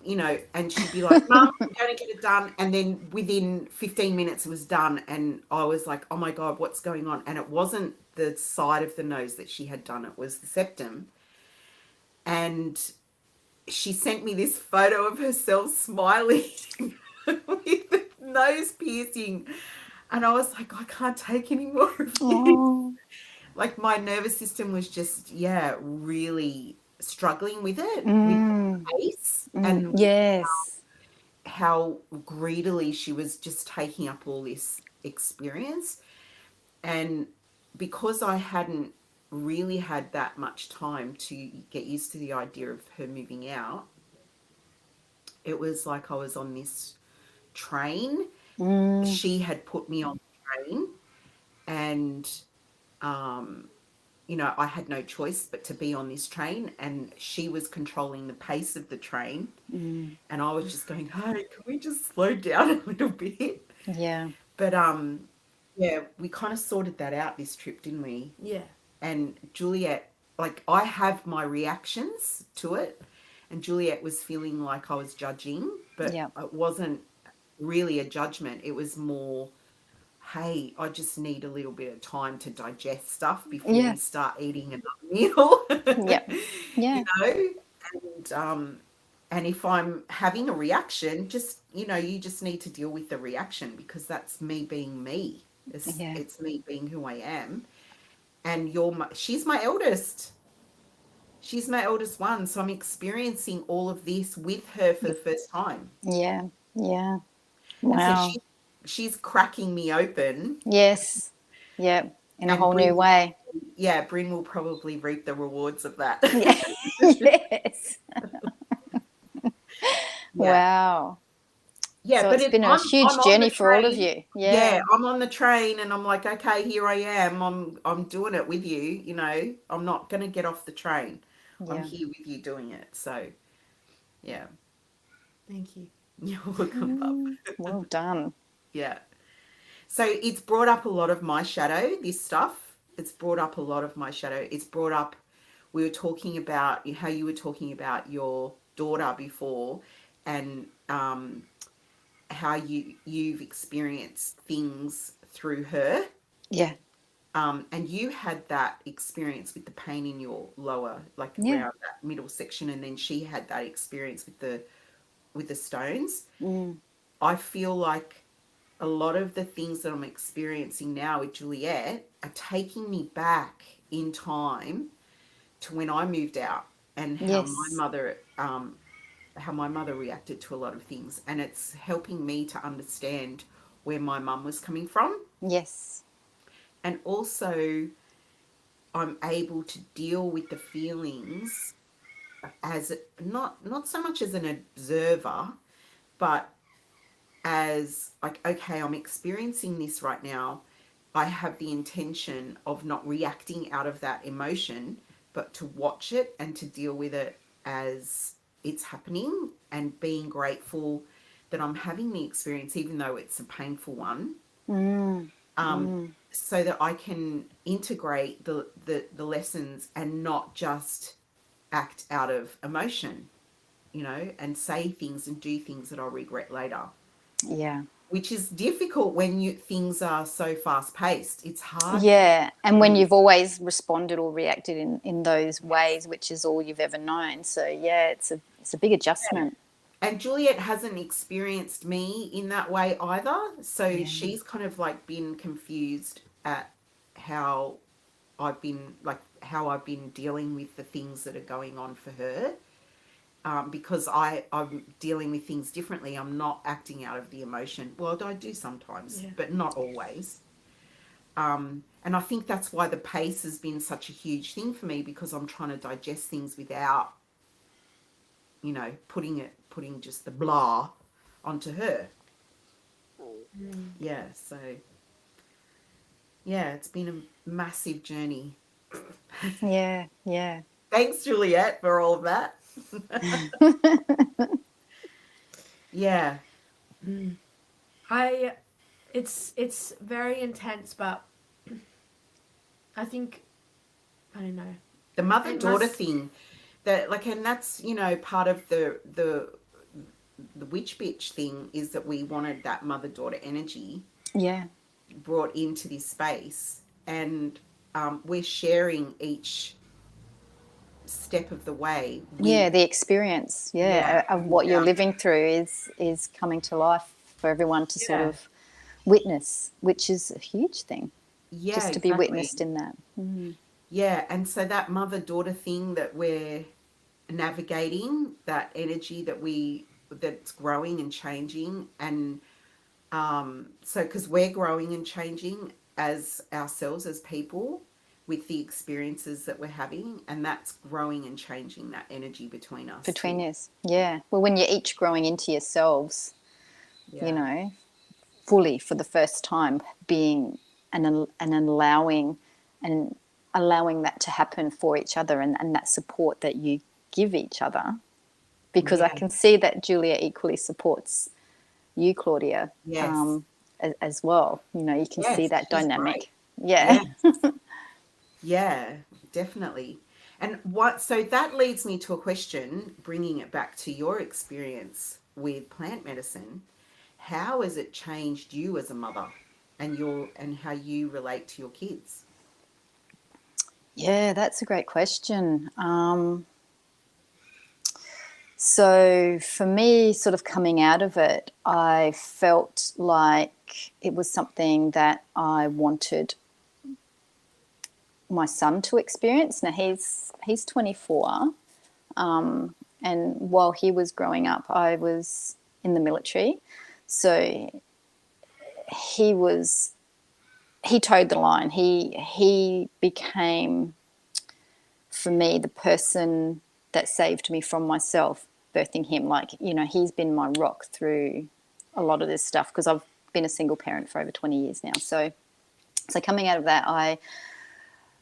and she'd be like, Mum, I'm going to get it done. And then within 15 minutes it was done. And I was like, oh my God, what's going on? And it wasn't the side of the nose that she had done. It was the septum. And she sent me this photo of herself smiling with the nose piercing. And I was like, I can't take any more of this. Oh. Like my nervous system was just, really struggling with it, with the pace and Yes. how greedily she was just taking up all this experience. And because I hadn't really had that much time to get used to the idea of her moving out, it was like I was on this train. She had put me on the train, and I had no choice but to be on this train, and she was controlling the pace of the train. And I was just going, hey, can we just slow down a little bit? Yeah. But we kind of sorted that out this trip, didn't we? Yeah. And Juliet, like, I have my reactions to it, and Juliet was feeling like I was judging, but it wasn't really a judgment. It was more, hey, I just need a little bit of time to digest stuff before we start eating another meal. Yeah. And if I'm having a reaction, just, you just need to deal with the reaction, because that's me being me. It's me being who I am. And she's my eldest. She's my eldest one. So I'm experiencing all of this with her for the first time. Yeah. Yeah. Wow. Wow. So she's cracking me open. Yes. Yeah. In a whole new way. Yeah, Bryn will probably reap the rewards of that. Yes. Wow. Yeah, so but it's been a huge journey for all of you. Yeah, I'm on the train and I'm like, okay, here I am. I'm doing it with you. I'm not going to get off the train. I'm here with you doing it. So, yeah. Thank you. You're welcome, Bub. Well done. Yeah. So it's brought up a lot of my shadow, this stuff. It's brought up a lot of my shadow. It's brought up, we were talking about how you were talking about your daughter before, and how you've experienced things through her. Yeah. And you had that experience with the pain in your lower, like Yeah. around that middle section, and then she had that experience with the stones. Mm. I feel like a lot of the things that I'm experiencing now with Juliet are taking me back in time to when I moved out and Yes. how my mother reacted to a lot of things, and it's helping me to understand where my mum was coming from, Yes. and also I'm able to deal with the feelings as not so much as an observer, but as like, okay, I'm experiencing this right now. I have the intention of not reacting out of that emotion, but to watch it and to deal with it as it's happening, and being grateful that I'm having the experience, even though it's a painful one, Mm. Mm. so that I can integrate the lessons and not just act out of emotion, and say things and do things that I'll regret later. Yeah. Which is difficult when things are so fast paced. It's hard. Yeah. And when you've always responded or reacted in those ways, which is all you've ever known. So yeah, it's a big adjustment. And Juliet hasn't experienced me in that way either. So Yeah. she's kind of like been confused at how how I've been dealing with the things that are going on for her. Because I'm dealing with things differently. I'm not acting out of the emotion. Well, I do sometimes, Yeah. but not always. And I think that's why the pace has been such a huge thing for me, because I'm trying to digest things without, putting just the blah onto her. Yeah, so yeah, it's been a massive journey. Yeah. Yeah. Thanks, Juliet, for all of that. Yeah. It's very intense, but I think I don't know. The mother It daughter must. thing, that like, and that's part of the witch bitch thing, is that we wanted that mother daughter energy Yeah. brought into this space, and we're sharing each step of the way with, Yeah, the experience, yeah, of with what you're our, living through is coming to life for everyone to sort yeah, of witness, which is a huge thing, yeah, just to be exactly. witnessed in that. Mm. Yeah, and so that mother daughter thing that we're navigating, that energy that's growing and changing, and so because we're growing and changing as ourselves as people with the experiences that we're having, and that's growing and changing that energy between us Between too. us, yeah. Well, when you're each growing into yourselves, you Yeah. know, fully for the first time, being and and allowing that to happen for each other, and that support that you give each other, because I Yeah. can see that Julia equally supports you, Claudia, Yes. as well. You can see Yes, that she's great. dynamic. Yeah. Yeah. Yeah, definitely. And so that leads me to a question, bringing it back to your experience with plant medicine. How has it changed you as a mother, and how you relate to your kids? Yeah, that's a great question. So for me, sort of coming out of it, I felt like it was something that I wanted my son to experience. Now he's 24, and while he was growing up, I was in the military, so he was he towed the line. He became for me the person that saved me from myself, birthing him. Like, he's been my rock through a lot of this stuff, because I've been a single parent for over 20 years now. So coming out of that,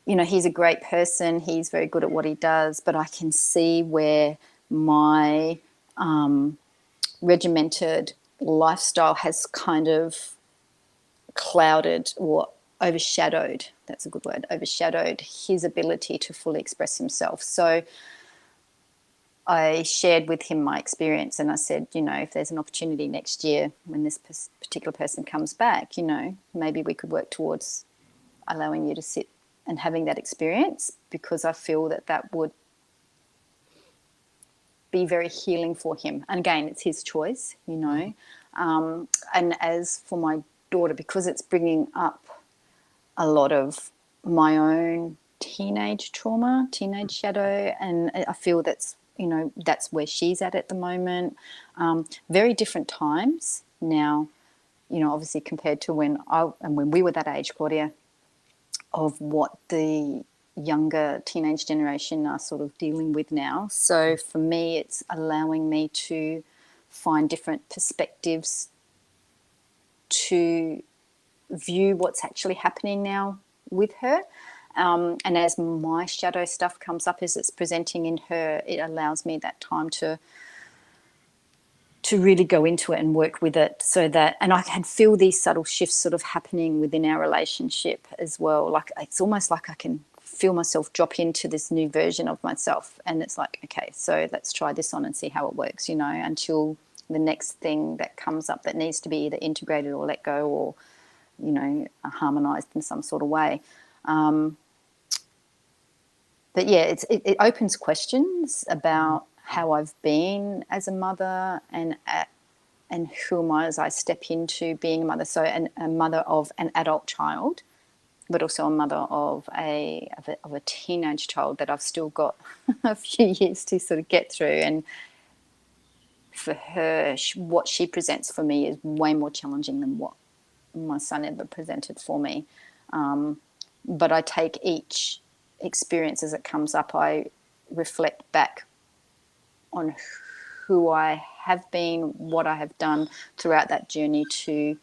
he's a great person. He's very good at what he does, but I can see where my regimented lifestyle has kind of clouded or overshadowed, that's a good word, overshadowed his ability to fully express himself. So I shared with him my experience, and I said, if there's an opportunity next year when this particular person comes back, maybe we could work towards allowing you to sit and having that experience, because I feel that that would be very healing for him. And again, it's his choice, you know. And as for my daughter, because it's bringing up a lot of my own teenage trauma, teenage shadow, and I feel that's, you know, that's where she's at the moment. Very different times now, you know, obviously compared to when we were that age, Claudia, of what the younger teenage generation are sort of dealing with now. So for me, it's allowing me to find different perspectives to view what's actually happening now with her. And as my shadow stuff comes up, as it's presenting in her, it allows me that time to really go into it and work with it, so that, and I can feel these subtle shifts sort of happening within our relationship as well. Like it's almost like I can feel myself drop into this new version of myself, and it's like, okay, so let's try this on and see how it works, you know, until the next thing that comes up that needs to be either integrated or let go, or, you know, harmonized in some sort of way. But yeah, it opens questions about how I've been as a mother, and who am I as I step into being a mother. So a mother of an adult child, but also a mother of a teenage child that I've still got a few years to sort of get through. And for her, what she presents for me is way more challenging than what my son ever presented for me. But I take each experience as it comes up. I reflect back on who I have been, what I have done throughout that journey to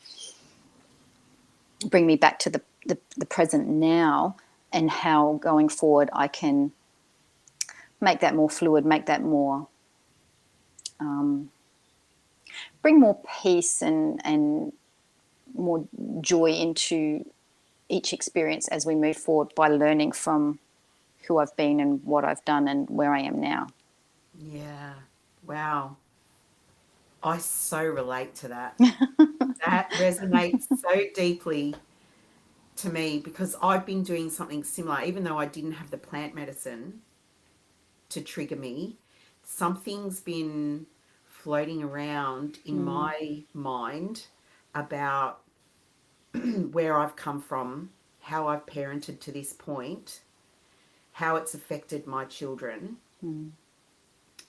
bring me back to the present now, and how going forward I can make that more fluid, make that more, bring more peace and more joy into each experience as we move forward, by learning from who I've been and what I've done and where I am now. Yeah. Wow. I so relate to that. That resonates so deeply to me, because I've been doing something similar. Even though I didn't have the plant medicine to trigger me, something's been floating around in my mind about where I've come from, how I've parented to this point, how it's affected my children,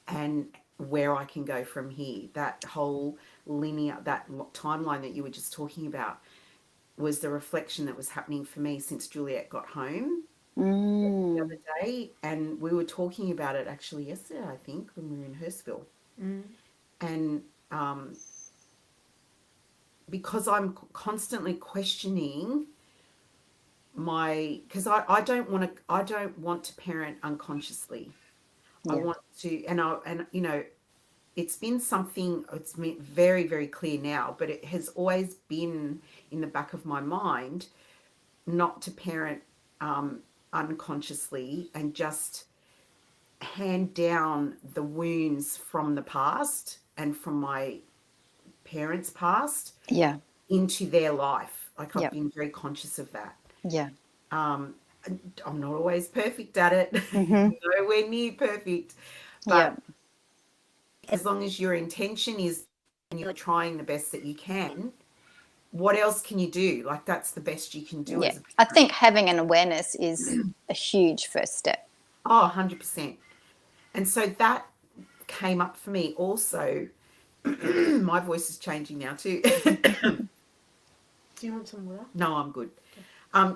and where I can go from here. That whole linear, that timeline that you were just talking about, was the reflection that was happening for me since Juliet got home the other day. And we were talking about it actually yesterday, I think, when we were in Hurstville. And because I'm constantly questioning because I don't want to parent unconsciously. I want to, and you know, it's been something, it's very, very clear now, but it has always been in the back of my mind not to parent unconsciously and just hand down the wounds from the past and from my parents' past into their life. Like I've been very conscious of that. I'm not always perfect at it, nowhere near perfect, but as long as your intention is and you're trying the best that you can, what else can you do? Like that's the best you can do as a parent. I think having an awareness is a huge first step. Oh, 100%. And so that came up for me also. My voice is changing now too. Do you want some water? No, I'm good.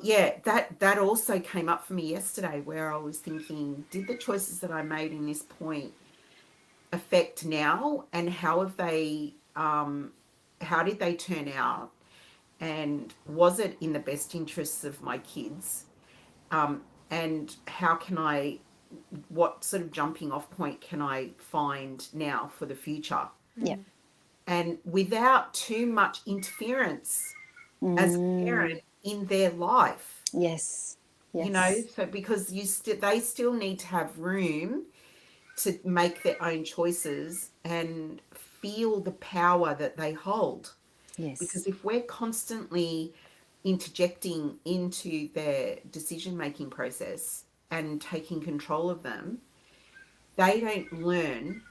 Yeah, that also came up for me yesterday, where I was thinking, did the choices that I made in this point affect now, and how did they turn out, and was it in the best interests of my kids, and what sort of jumping off point can I find now for the future? And without too much interference as a parent in their life. Yes. You know, so because they still need to have room to make their own choices and feel the power that they hold. Yes. Because if we're constantly interjecting into their decision-making process and taking control of them, they don't learn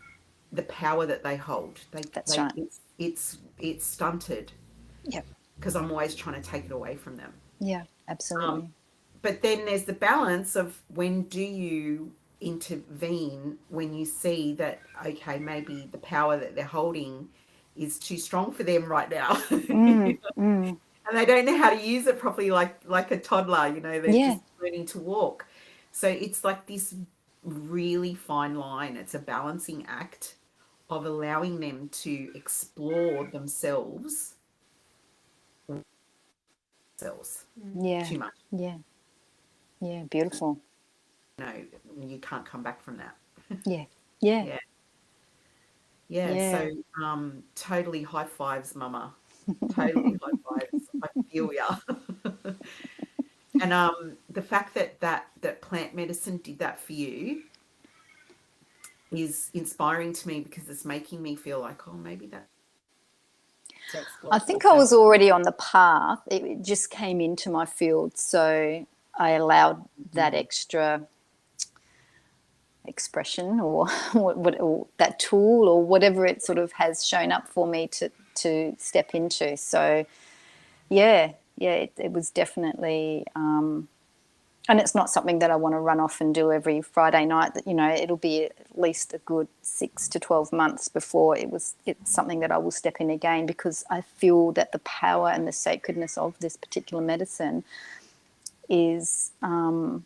the power that they hold. That's right. It's stunted Yep. because I'm always trying to take it away from them. Yeah, absolutely. But then there's the balance of when do you intervene when you see that, okay, maybe the power that they're holding is too strong for them right now. And they don't know how to use it properly, like a toddler, they're Yeah. just learning to walk. So it's like this really fine line. It's a balancing act of allowing them to explore themselves Yeah. too much. Yeah. Yeah. Beautiful. You can't come back from that. Yeah. Yeah. Yeah. Yeah. Yeah. So totally high fives, Mama. Totally high fives. I feel ya. And the fact that plant medicine did that for you is inspiring to me because it's making me feel like, oh, maybe that to explore I think I myself. was already on the path. It just came into my field, so I allowed that extra expression or or that tool or whatever it sort of has shown up for me to step into. So yeah, it was definitely, and it's not something that I want to run off and do every Friday night. That it'll be at least a good 6 to 12 months before it's something that I will step in again, because I feel that the power and the sacredness of this particular medicine is will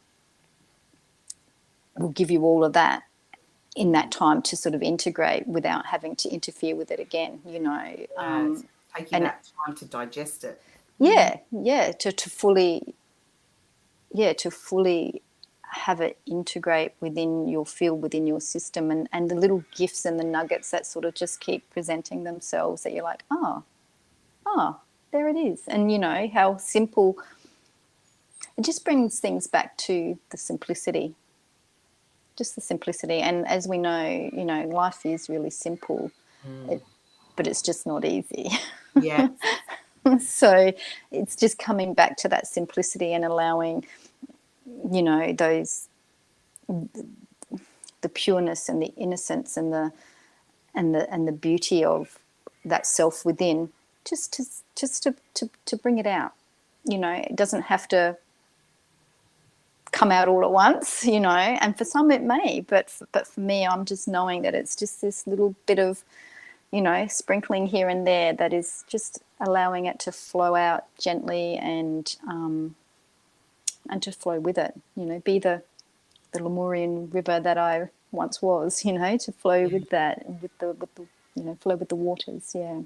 give you all of that in that time to sort of integrate without having to interfere with it again. It's taking and that time to digest it. to fully have it integrate within your field, within your system, and the little gifts and the nuggets that sort of just keep presenting themselves, that you're like, oh, there it is. And how simple it just brings things back to the simplicity, just the simplicity. And as we know, life is really simple, but it's just not easy. Yes. So it's just coming back to that simplicity and allowing those, the pureness and the innocence and the beauty of that self within, just to bring it out. It doesn't have to come out all at once, and for some it may, but for me, I'm just knowing that it's just this little bit of sprinkling here and there that is just allowing it to flow out gently and to flow with it, be the Lemurian river that I once was, to flow with that, and with the flow with the waters. Yeah.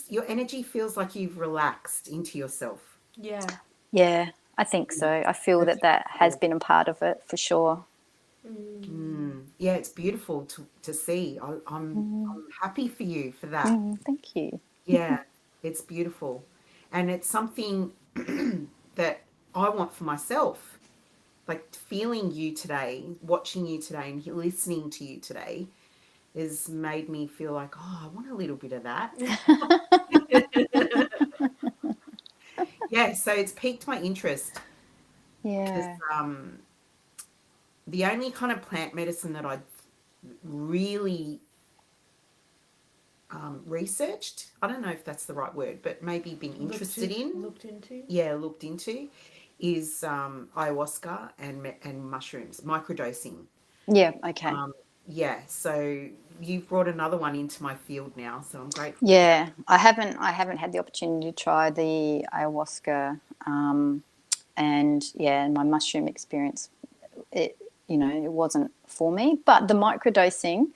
Your energy feels like you've relaxed into yourself. Yeah. Yeah, I think so. I feel that has been a part of it for sure. Yeah, it's beautiful to see. I'm happy for you for that. Thank you. Yeah, it's beautiful. And it's something that I want for myself. Like feeling you today, watching you today, and listening to you today has made me feel like, oh, I want a little bit of that. Yeah, so it's piqued my interest. Yeah. The only kind of plant medicine that I really researched, I don't know if that's the right word, but maybe been interested in. Looked into. Yeah, looked into, is ayahuasca and mushrooms, microdosing. Yeah. Okay. Yeah, so you've brought another one into my field now, so I'm grateful. Yeah, I haven't had the opportunity to try the ayahuasca, and my mushroom experience. It wasn't for me, but the microdosing,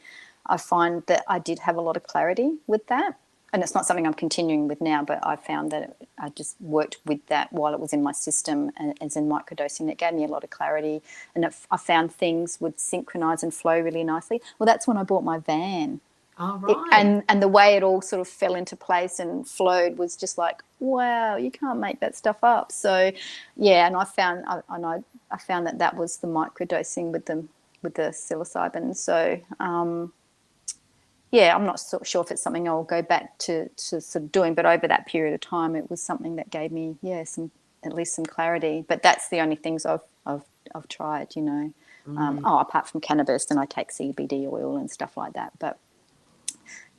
I find that I did have a lot of clarity with that. And it's not something I'm continuing with now, but I found that I just worked with that while it was in my system, as in microdosing. It gave me a lot of clarity, and I found things would synchronize and flow really nicely. Well, that's when I bought my van. All right. And the way it all sort of fell into place and flowed was just like, wow, you can't make that stuff up. So, yeah, and I found that was the microdosing with the psilocybin. So, yeah, I'm not so sure if it's something I'll go back to sort of doing, but over that period of time, it was something that gave me, at least some clarity. But that's the only things I've tried, you know. Apart from cannabis, then I take CBD oil and stuff like that. But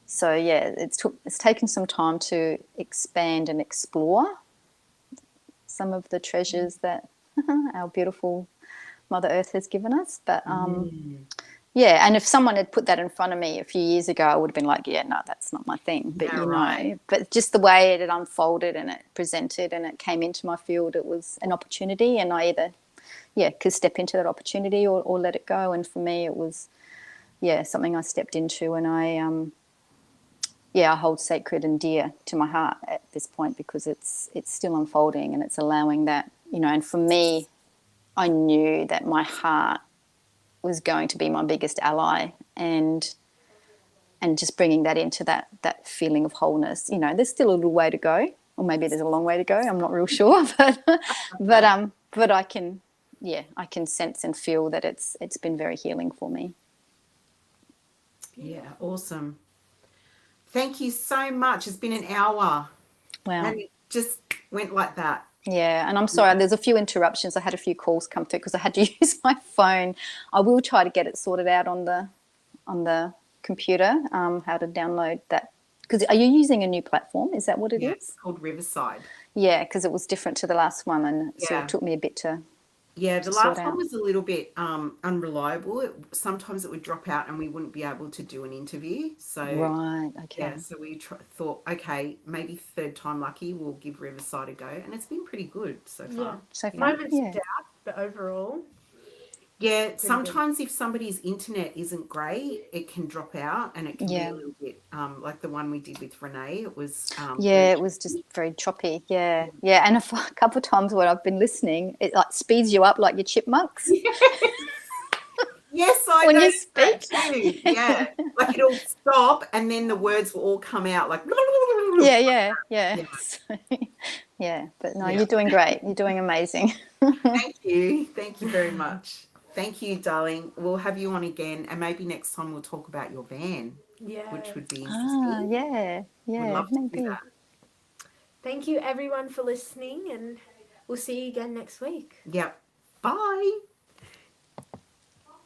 so yeah, it's taken some time to expand and explore some of the treasures that our beautiful Mother Earth has given us. But yeah, and if someone had put that in front of me a few years ago, I would have been like, yeah, no, that's not my thing. But, Yeah, you right. know, but just the way it had unfolded and it presented and it came into my field, it was an opportunity. And I either, could step into that opportunity or let it go. And for me, it was, something I stepped into. And I hold sacred and dear to my heart at this point because it's still unfolding and it's allowing that, you know, and for me, I knew that my heart was going to be my biggest ally, and just bringing that into that feeling of wholeness. You know, there's still a little way to go, or maybe there's a long way to go. I'm not real sure, but I can, I can sense and feel that it's been very healing for me. Yeah, awesome. Thank you so much. It's been an hour. Wow. And it just went like that. Yeah, and I'm sorry, there's a few interruptions. I had a few calls come through because I had to use my phone. I will try to get it sorted out on the computer, how to download that. Because are you using a new platform? Is that what it is? It's called Riverside. Yeah, because it was different to the last one, and it sort Yeah. of took me a bit to The sort last one out. was a little bit unreliable. Sometimes it would drop out and we wouldn't be able to do an interview. So Right, okay. yeah, so we thought, okay, maybe third time lucky, we'll give Riverside a go, and it's been pretty good so far. Yeah. So far, Moments of doubt, but overall. Yeah, sometimes if somebody's internet isn't great, it can drop out and it can be a little bit like the one we did with Renee. It was it was just very choppy. Yeah, and a couple of times when I've been listening, it like speeds you up like your chipmunks. Yes, I when you noticed that speak. too. Yeah, like it'll stop and then the words will all come out like. Yeah. But no, Yeah. you're doing great. You're doing amazing. Thank you very much. Thank you, darling. We'll have you on again, and maybe next time we'll talk about your van, which would be interesting. We'd love to do maybe. that. Thank you everyone for listening, and we'll see you again next week. Yep. Bye.